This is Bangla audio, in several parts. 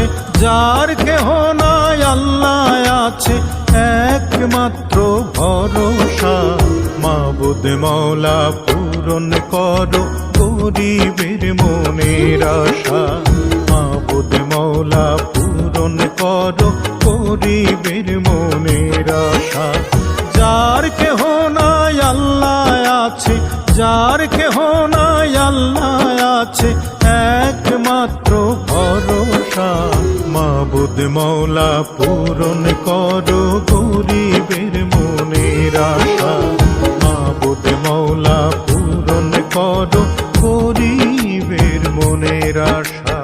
আছে, যার কেহ নাই আল্লাহ আছে একমাত্র ভরসা। মাবুদ মওলা পূরণ করো গরিবের মনের আশা। মাবুদ মওলা পূরণ করো গরিবের মনের আশা। যার কেহ নাই আল্লাহ আছে, যার কেহ নাই আল্লাহ আছে একমাত্র ভরসা। মাবুদ মওলা পূরণ করো গরিবের মনের আশা। মাবুদ মওলা পূরণ করো গরিবের মনের আশা।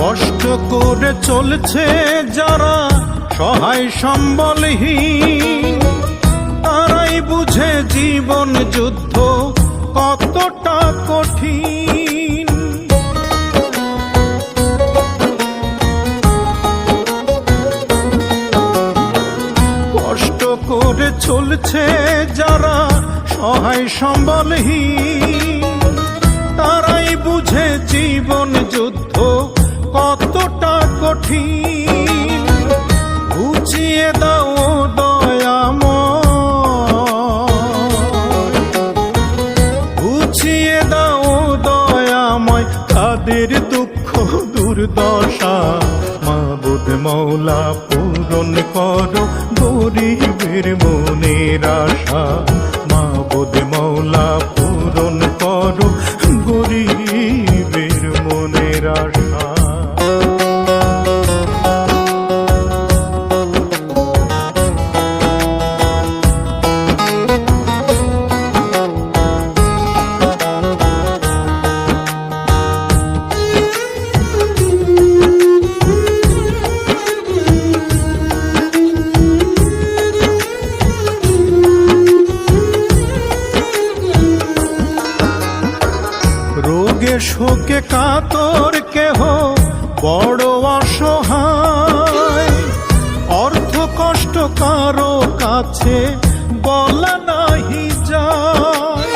কষ্ট করে চলছে যারা সহায় সম্বলহীন, তারাই বুঝে জীবন যুদ্ধ কতটা কঠিন। কষ্ট করে চলছে যারা সহায় সম্বলহীন, তারাই বুঝে জীবন যুদ্ধ কতটা কঠিন। বুঝিয়ে দাও দয়াময়, বুঝিয়ে দাও দয়াময় তাদের দুঃখ দুর্দশা। মাবুদ মওলা পূরণ করো গরিবের মনের আশা। মাবুদ মওলা পূরণ করো গরিবের মনের আশা। রোগে শোকে কাতর কেহ বড় অসহায়, অর্থ কষ্ট কারো কাছে বলা নাহি যায়।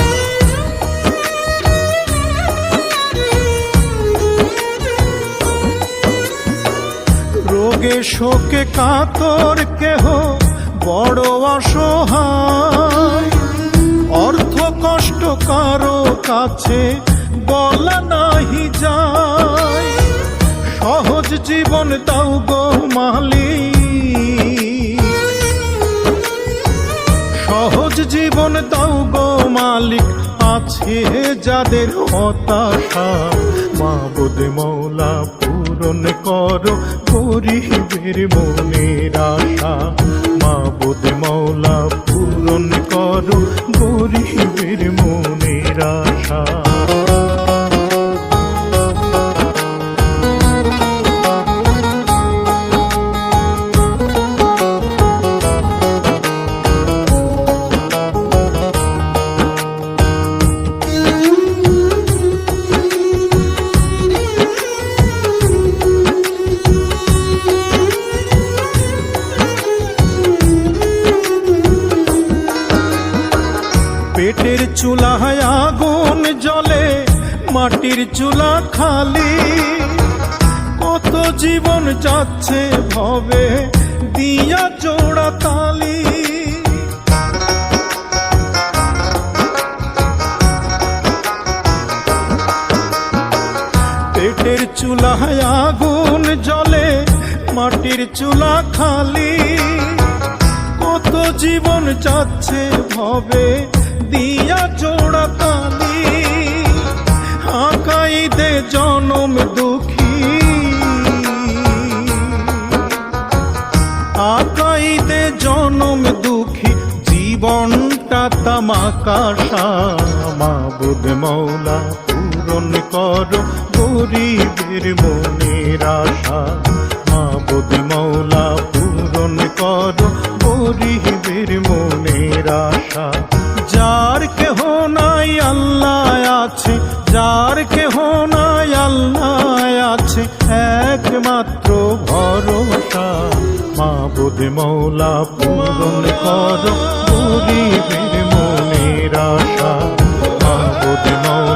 রোগে শোকে কাতর কেহ বড় অসহায়, অর্থ কষ্ট কারো কাছে বলা নাহি যায়। সহজ জীবন দাও গো মালিক, সহজ জীবন দাও গো মালিক আছে যাদের হতাশা। মাবুদ মওলা পূরণ করো গরিবের মনের আশা। মাবুদ মওলা পূরণ করো গরিবের মনের আশা। পেটের চুলায় আগুন জ্বলে, মাটির চুলা খালি, কত জীবন যাচ্ছে ভবে দিয়া জোড়া তালি। পেটের চুলায় আগুন জ্বলে, মাটির চুলা খালি, কত জীবন যাচ্ছে ভবে দিয়া জোড়া তালি। আকাই দে জনম দুঃখী, আকাই দে জনম দুঃখী জীবনটা তামাকাশা। মাবুদ মওলা পূরণ করো গরিবের মনের আশা। মাবুদ মওলা পূরণ পূরণ করো গরিবের মনের আশা। যার কেহ নাই আল্লাহ আছে, যার কেহ নাই আল্লাহ আছে, একমাত্র ভরসা মাবুদ মওলা পূরণ করো গরিবের মনের আশা। মাবুদ মওলা